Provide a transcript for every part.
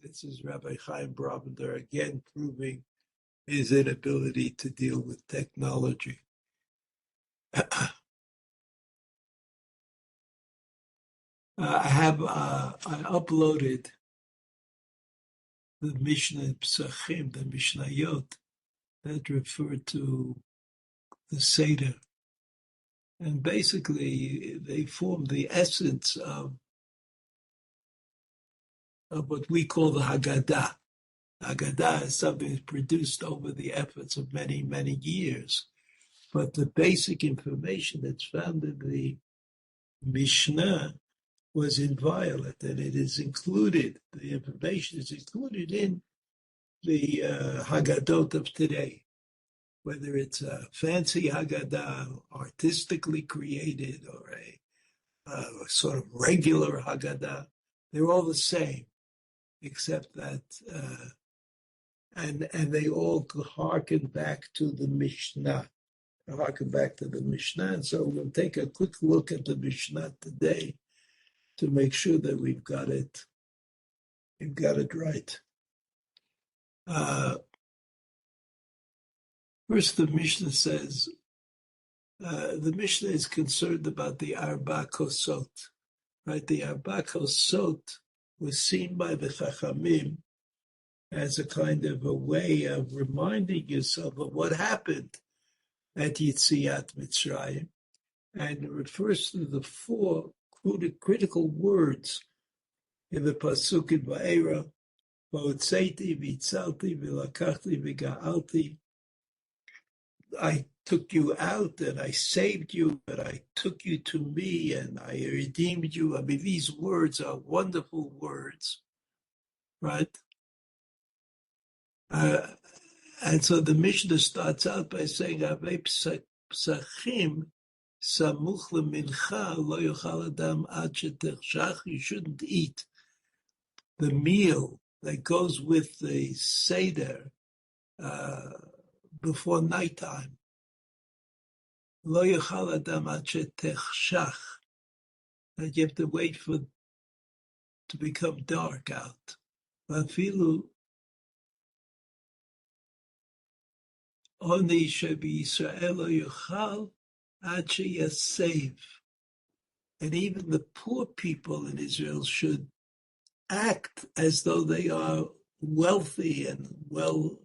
This is Rabbi Chaim Brovender again proving his inability to deal with technology. I uploaded the Mishnah Psachim, the Mishnayot, that refer to the Seder. And basically, they form the essence of what we call the Haggadah. Haggadah is something that's produced over the efforts of many, many years. But the basic information that's found in the Mishnah was inviolate, and it is included, the information is included in the Haggadot of today. Whether it's a fancy Haggadah, artistically created, or a sort of regular Haggadah, they're all the same, except that, and they all harken back to the Mishnah. And so we'll take a quick look at the Mishnah today to make sure that we've got it right. First, the Mishnah says, the Mishnah is concerned about the Arba Kosot, right? The Arba Kosot was seen by the Chachamim as a kind of a way of reminding yourself of what happened at Yetziat Mitzrayim, and it refers to the four critical words in the Pasuk in Va'era: Va'otzeiti, v'itzalti, v'lakachti, v'ga'alti. I took you out and I saved you, and I took you to me and I redeemed you. I mean, these words are wonderful words, right? And so the Mishnah starts out by saying, Avei psachim samuch lemincha lo yochal adam ad shetechshach. You shouldn't eat the meal that goes with the Seder before nighttime. Lo yochal adam ad shetechshach. That you have to wait for to become dark out. Vafilu Oni shebi Yisrael lo yochal ad sheyasev. And even the poor people in Israel should act as though they are wealthy and well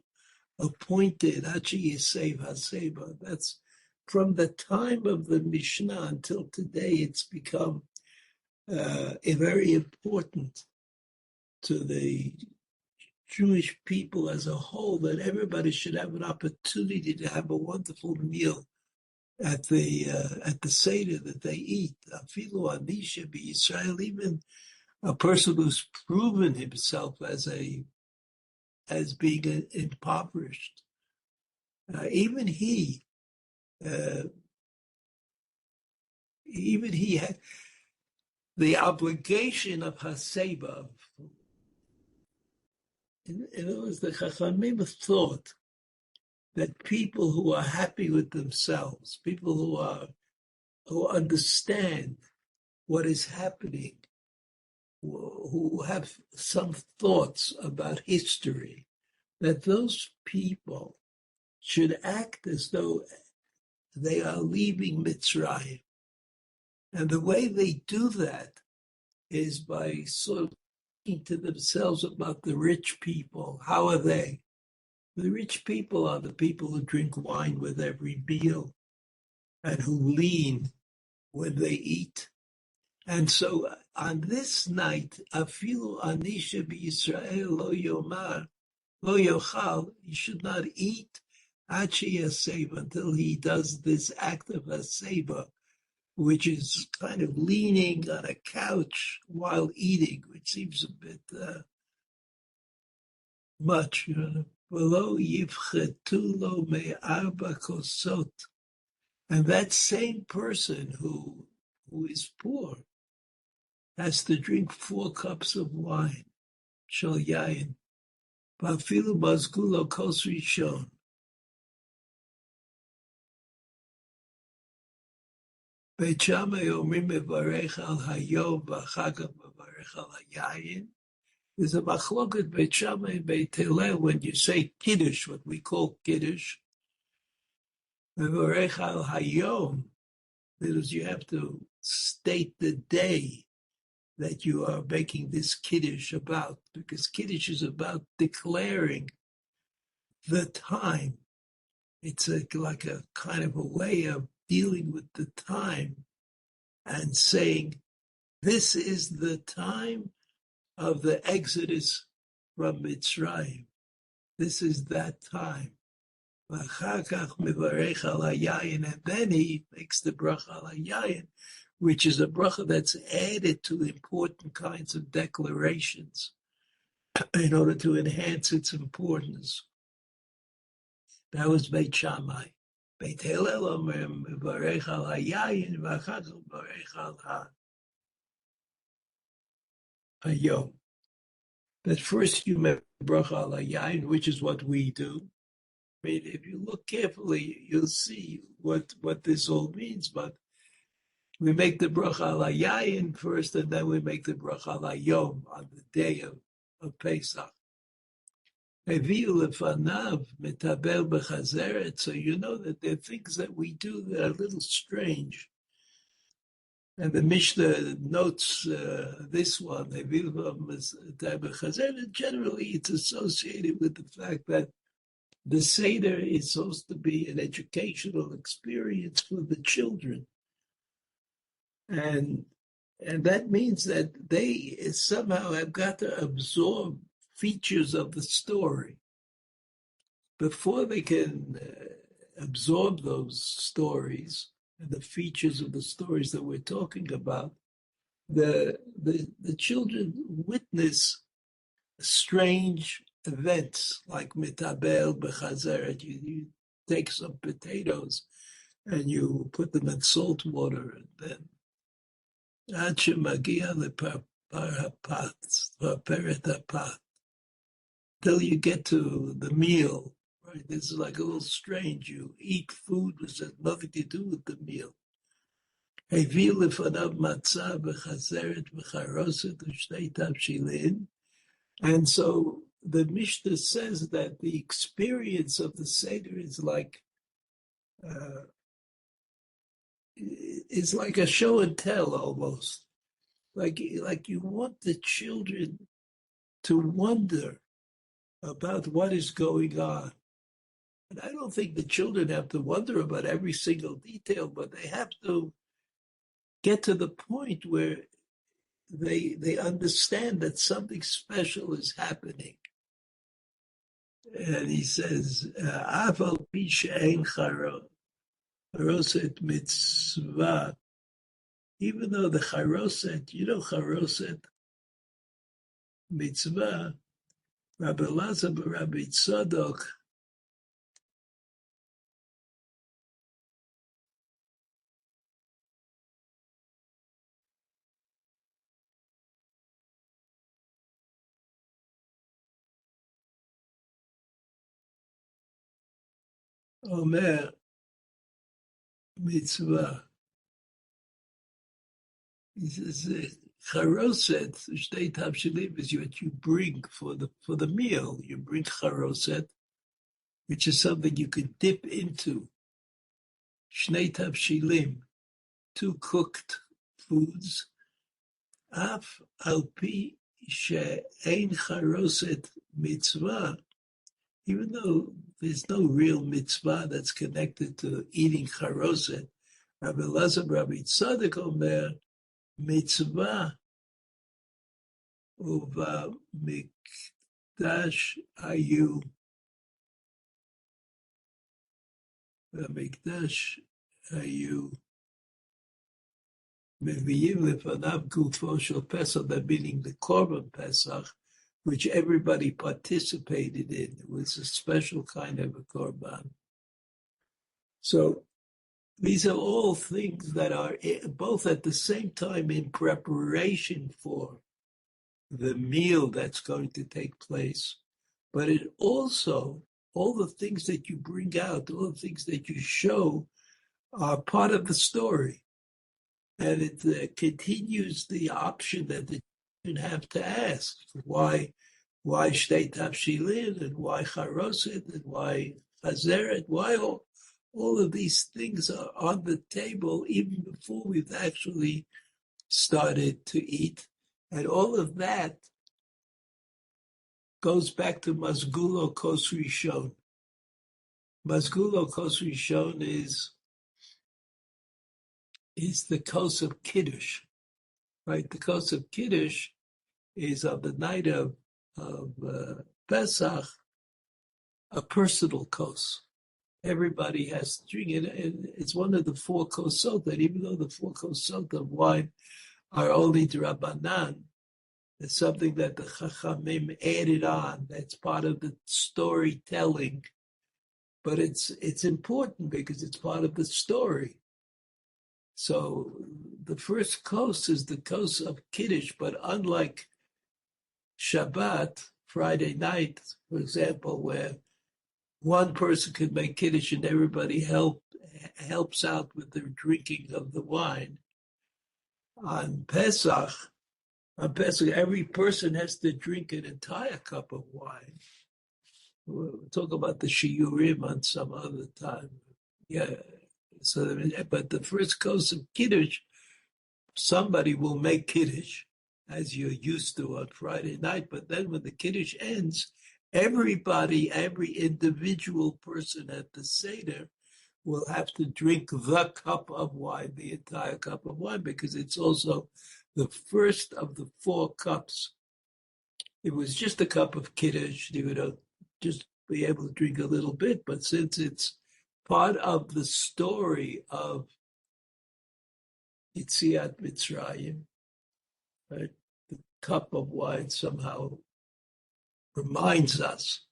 appointed. Ad sheyasev haseba. That's from the time of the Mishnah until today. It's become very important to the Jewish people as a whole, that everybody should have an opportunity to have a wonderful meal at the Seder that they eat. Afilu ani shebi Yisrael, even a person who's proven himself as being impoverished, even he had the obligation of haseba. In other words, the Chachamim thought that people who are happy with themselves, people who understand what is happening, who have some thoughts about history, that those people should act as though they are leaving Mitzrayim. And the way they do that is by sort of thinking to themselves about the rich people. How are they? The rich people are the people who drink wine with every meal and who lean when they eat. And so on this night, afilu ani shebi Yisrael lo yomar, lo yochal, he should not eat ad sheyasev, until he does this act of haseba, which is kind of leaning on a couch while eating, which seems a bit much, V'lo yivchetu lo me'arba kosot. And that same person who is poor has to drink 4 cups of wine, shel yayin, v'afilu mazgu lo kos rishon. Beit Shammai omrim mevarech al hayom v'achagav mevarech al hayayin. There's a machloket Beit Shammai, Beit Hillel, when you say Kiddush, what we call Kiddush, Mevorech al Hayom, that is, you have to state the day that you are making this Kiddush about, because Kiddush is about declaring the time. It's like a kind of a way of dealing with the time and saying, this is the time of the Exodus from Mitzrayim. This is that time. And then he makes the bracha al hayayin, which is a bracha that's added to important kinds of declarations in order to enhance its importance. That was Beit Shammai. Beit Hillel omer mevarech al hayayin v'achar כך mevarech al hayom. But first you make bracha al hayayin, which is what we do. I mean, if you look carefully, you'll see what this all means. But we make the bracha al hayayin first, and then we make the bracha al hayom on the day of Pesach. So you know that there are things that we do that are a little strange. And the Mishnah notes this one. Generally, it's associated with the fact that the Seder is supposed to be an educational experience for the children. And that means that they somehow have got to absorb features of the story. Before they can absorb those stories and the features of the stories that we're talking about, the children witness strange events like mitabel b'chazeret. You take some potatoes and you put them in salt water, and then ad shemagia leperet hapat, till you get to the meal. Right? This is like a little strange. You eat food which has nothing to do with the meal. Hevi lefanav matzah b'chazeret b'charoset u'shtei tavshilin. And so the Mishnah says that the experience of the Seder is like a show and tell almost. Like you want the children to wonder about what is going on. And I don't think the children have to wonder about every single detail, but they have to get to the point where they understand that something special is happening. And he says, "Aval pi she'ein charoset mitzvah," even though the charoset, charoset mitzvah, Rabbi Lazar Rabbi Tzadok, Omer mitzvah. He says, charoset, shtei tavshilim, is what you bring for the meal. You bring charoset, which is something you could dip into. Shnei tavshilim, 2 cooked foods. Af al pi she'ein charoset mitzvah, even though there's no real mitzvah that's connected to eating charoset. Rabbi Lazar, Rabbi Tzadok Omer, mitzvah uva mikdash hayu. Mikdash hayu mevi'im lefanav gufo shel Pesach, that meaning the Korban Pesach, which everybody participated in. It was a special kind of a korban. So these are all things that are both at the same time in preparation for the meal that's going to take place, but it also, all the things that you bring out, all the things that you show are part of the story. And it continues the option that the have to ask why Shtei Tavshilin and why Charoset and why Chazeret, why all of these things are on the table even before we've actually started to eat. And all of that goes back to Mazgulo Kos Rishon. Mazgulo Kos Rishon is the Kos of Kiddush, right? The Kos of Kiddush is on the night of Pesach, a personal Kos. Everybody has to drink it, and it's one of the four kosot that even though the four kosot of wine are only D'Rabbanan, it's something that the Chachamim added on. That's part of the storytelling, but it's important because it's part of the story. So the first kos is the kos of Kiddush, but unlike Shabbat, Friday night, for example, where one person could make Kiddush and everybody helps out with the drinking of the wine. On Pesach, every person has to drink an entire cup of wine. We'll talk about the shiurim on some other time. Yeah. So, but the first course of Kiddush, somebody will make Kiddush, as you're used to on Friday night. But then when the Kiddush ends, everybody, every individual person at the Seder will have to drink the cup of wine, the entire cup of wine, because it's also the first of the four cups. It was just a cup of Kiddush, you would just be able to drink a little bit, but since it's part of the story of Yetziat Mitzrayim, right, the cup of wine somehow reminds us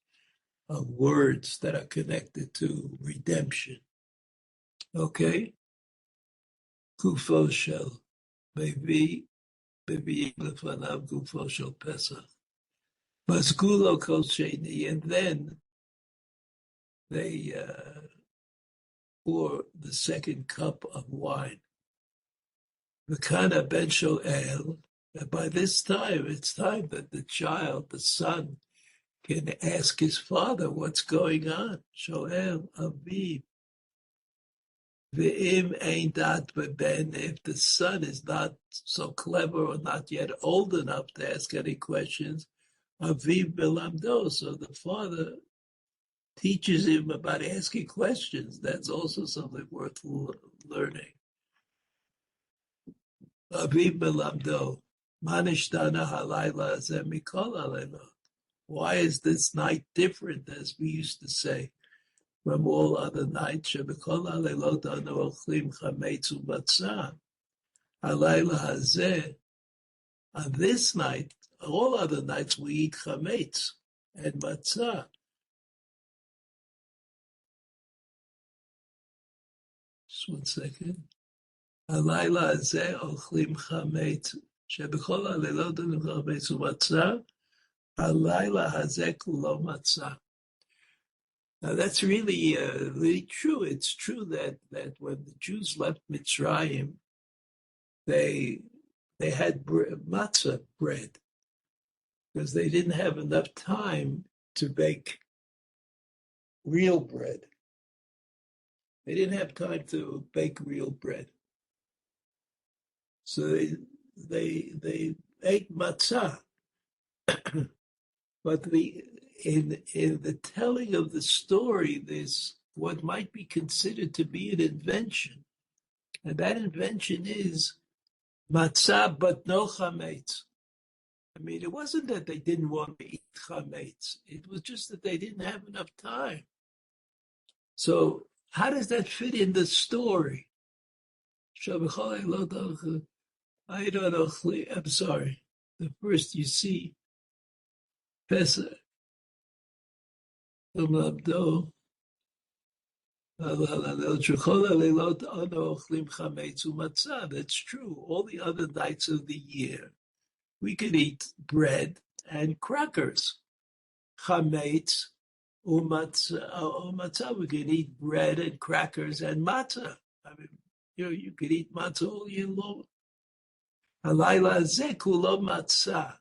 of words that are connected to redemption. Okay? Gufo shel Bevi lefanav gufo shel Pesach. Mazgulo kol sheni, and then they pour the second cup of wine. V'kana ben shoel, and by this time, it's time that the child, the son, can ask his father what's going on. Shoel aviv. Ve'im ein dat beben, if the son is not so clever or not yet old enough to ask any questions, aviv belamdo, so the father teaches him about asking questions. That's also something worth learning. Aviv belamdo, manishtana halayla zeh mikol halaylot. Why is this night different, as we used to say, from all other nights? Shebekol halaylot anu ochlim chametz umatzah. Halayla hazeh, on this night, all other nights we eat chametz and matzah. Just 1 second. הלילה הזה אוכלים חמץ, שבכל הלילות אוכלים חמץ ומצה, הלילה הזה כולו מצה. Now that's really true. It's true that when the Jews left Mitzrayim, they had matzah bread because they didn't have enough time to bake real bread. They didn't have time to bake real bread. So they ate matzah. But in the telling of the story, there's what might be considered to be an invention. And that invention is matzah, but no chametz. I mean, it wasn't that they didn't want to eat chametz. It was just that they didn't have enough time. So how does that fit in the story? I don't know. I'm sorry. The first you see, Pesach, that's true. All the other nights of the year, we could eat bread and crackers. Chametz umatzah. We could eat bread and crackers and matzah. I mean, you could eat matzah all year long. Halayla hazeh kulo matzah.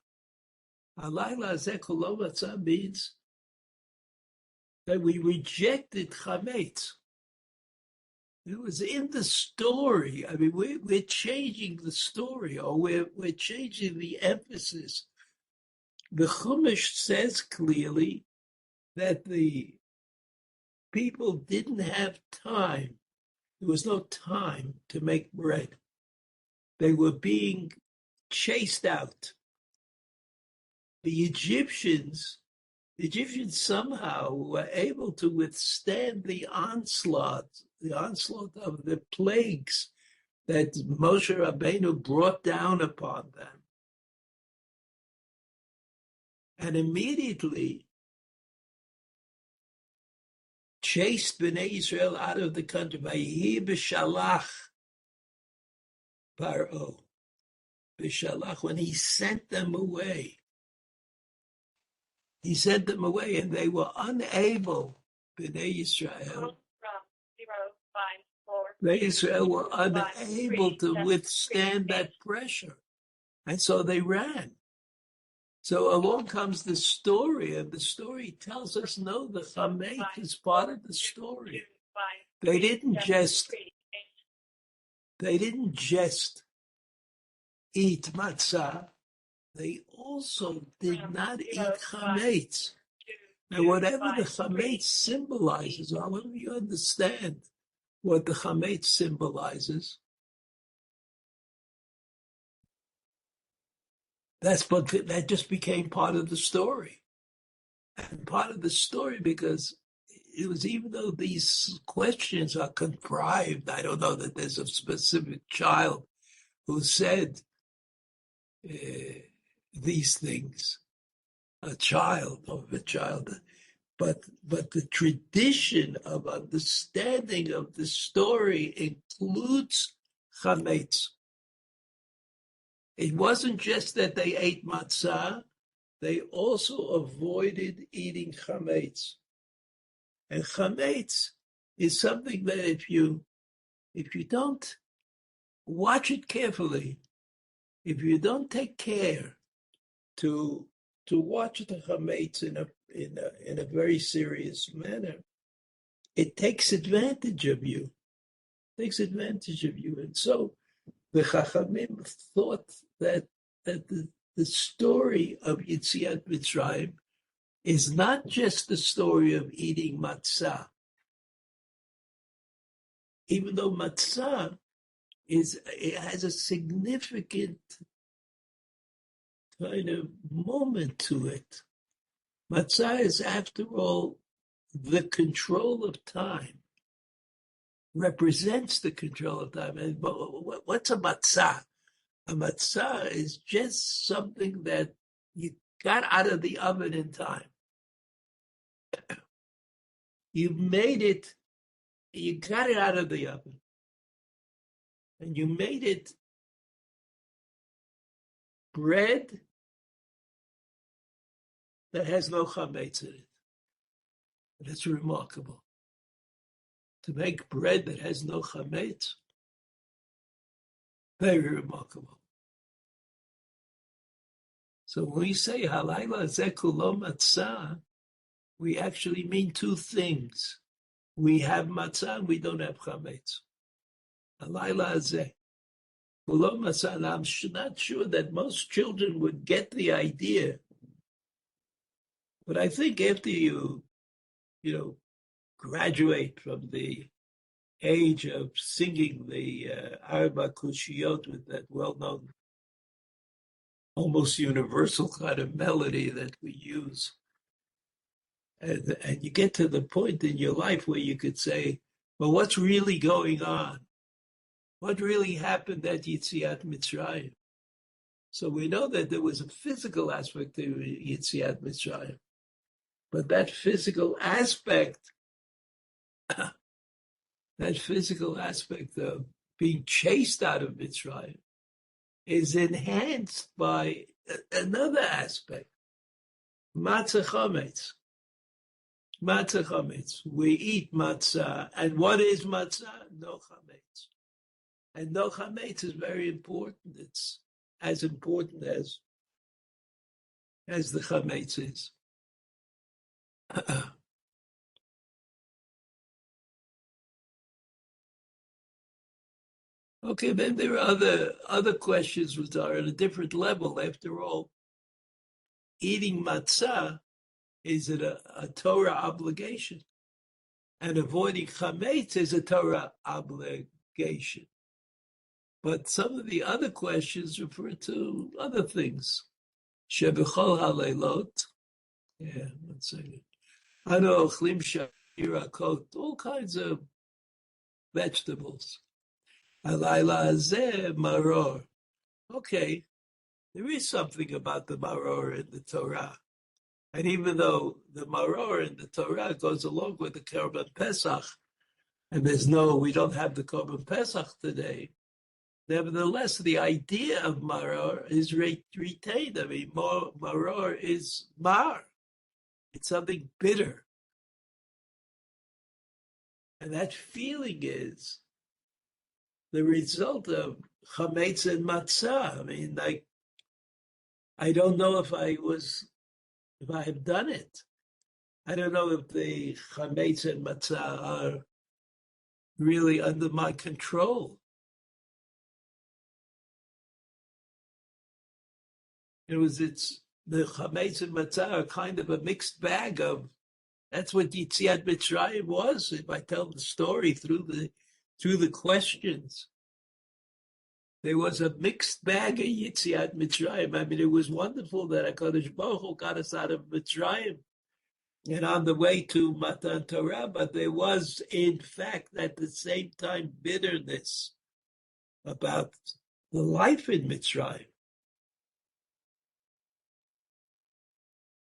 Halayla hazeh kulo matzah means that we rejected chametz. It was in the story. I mean, we're changing the story, or we're changing the emphasis. The Chumash says clearly that the people didn't have time. There was no time to make bread. They were being chased out. The Egyptians somehow were able to withstand the onslaught of the plagues that Moshe Rabbeinu brought down upon them. And immediately chased Bnei Israel out of the country. Vayihi b'shalach Paro. B'shalach, when he sent them away. He sent them away, and they were unable, Bnei Israel. Bnei Israel were unable to withstand that pressure. And so they ran. So along comes the story, and the story tells us, no, the chametz is part of the story. They didn't just eat matzah. They also did not eat chametz. Now, whatever the chametz symbolizes, or however you understand what the chametz symbolizes, that just became part of the story. And part of the story because it was, even though these questions are contrived, I don't know that there's a specific child who said these things, a child, but the tradition of understanding of the story includes chametz. It wasn't just that they ate matzah, they also avoided eating chametz. And chametz is something that if you don't watch it carefully, if you don't take care to watch the chametz in a very serious manner, it takes advantage of you. And so the Chachamim thought that the story of Yetziat Mitzrayim is not just the story of eating matzah, even though matzah it has a significant kind of moment to it. Matzah is, after all, the control of time, represents the control of time. And what's a matzah? A matzah is just something that you got out of the oven in time. You made it, you got it out of the oven, and you made it bread that has no chametz in it. That's remarkable. To make bread that has no chametz, very remarkable. So when we say halayla hazeh kulo matzah, we actually mean two things. We have matzah and we don't have chametz. Halayla hazeh kulo matzah. And I'm not sure that most children would get the idea. But I think after you graduate from the age of singing the Arba Kushiyot with that well-known, almost universal kind of melody that we use, and you get to the point in your life where you could say, well, what's really going on? What really happened at Yetziat Mitzrayim? So we know that there was a physical aspect to Yetziat Mitzrayim. But that physical aspect of being chased out of Mitzrayim is enhanced by another aspect, matzah chametz. Matzah chametz. We eat matzah, and what is matzah? No chametz. And no chametz is very important. as important as the chametz is. Okay, then there are other questions which are at a different level. After all, eating matzah is a Torah obligation, and avoiding chametz is a Torah obligation. But some of the other questions refer to other things. Shebechol haleilot. Yeah, 1 second. Ano ochlim shirakot, all kinds of vegetables. Halayla hazeh maror. Okay, there is something about the maror in the Torah. And even though the maror in the Torah goes along with the Korban Pesach, and we don't have the Korban Pesach today, nevertheless, the idea of maror is retained. I mean, maror is mar. It's something bitter. And that feeling is the result of chametz and matzah. I mean, I don't know if I have done it. I don't know if the chametz and matzah are really under my control. It's the chametz and matzah are kind of a mixed bag of. That's what Yetziat Mitzrayim was. If I tell the story through the questions, there was a mixed bag of Yetziat Mitzrayim. I mean, it was wonderful that HaKadosh Baruch Hu got us out of Mitzrayim and on the way to Matan Torah, but there was, in fact, at the same time, bitterness about the life in Mitzrayim.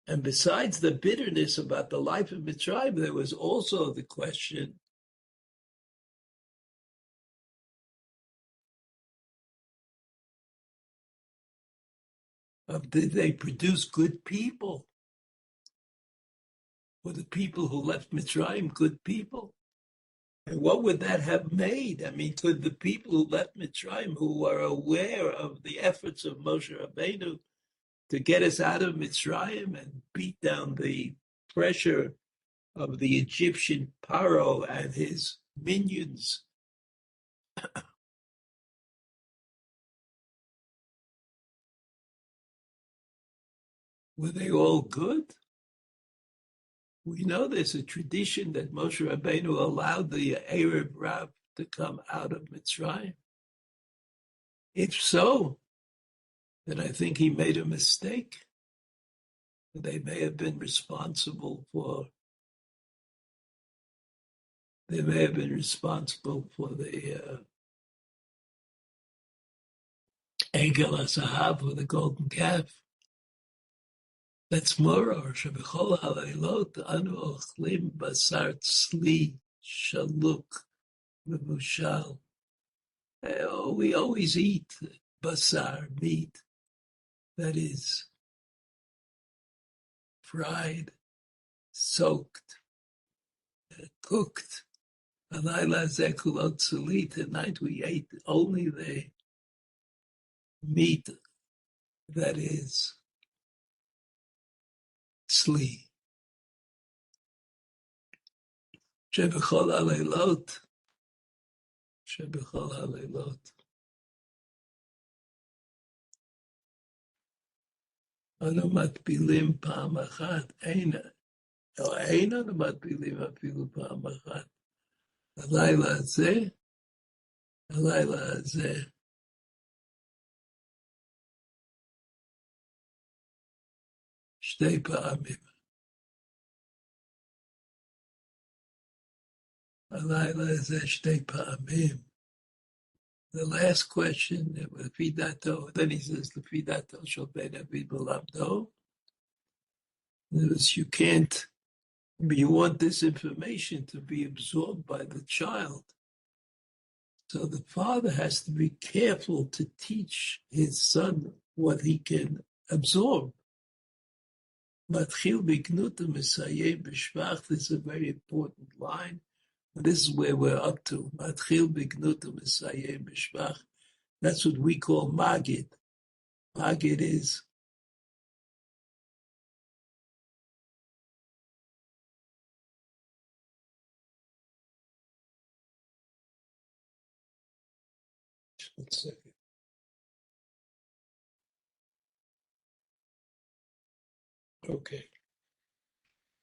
And besides the bitterness about the life of Mitzrayim, there was also the question of, did they produce good people? Were the people who left Mitzrayim good people? And what would that have made? I mean, could the people who left Mitzrayim, who were aware of the efforts of Moshe Rabbeinu to get us out of Mitzrayim and beat down the pressure of the Egyptian Paro and his minions, were they all good? We know there's a tradition that Moshe Rabbeinu allowed the Arab Rab to come out of Mitzrayim. If so, then I think he made a mistake. They may have been responsible for the Egel HaZahav, or the golden calf. That's moror. Shebechol haleilot anu ochlim basar tzli shaluk v'mushal. We always eat basar, meat, that is fried, soaked, cooked. Alayla zekulot tzli. Tonight we ate only the meat that is tzli. Shebechol haleilot. Shebechol haleilot. Anu matpilim pa'am achat. Ein anu matpilim afilu pa'am achat. Halayla hazeh. Shtei pa'amim. Halayla hazeh shtei pa'amim. The last question, then he says, Lefidato shel ben Avid b'lamdo. You want this information to be absorbed by the child. So the father has to be careful to teach his son what he can absorb. Matchil b'gnuta mesayem b'shvach. This is a very important line. This is where we're up to. Matchil b'gnuta mesayem b'shvach. That's what we call Maggid. Maggid is. One second. Okay.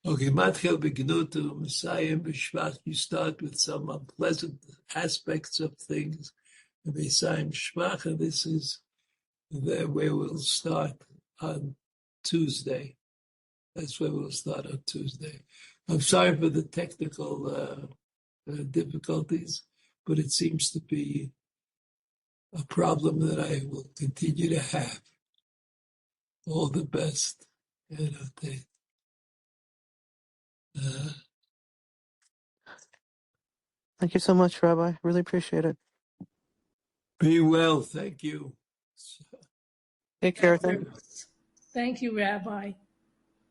Okay, Matchel Begnutu, Messiah B'Shvach, you start with some unpleasant aspects of things, and Messiah B'Shvach, and this is where we'll start on Tuesday. That's where we'll start on Tuesday. I'm sorry for the technical difficulties, but it seems to be a problem that I will continue to have. All the best. Thank you so much, Rabbi. Really appreciate it. Be well. Thank you. Take care. Thank you, Rabbi.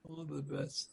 All the best.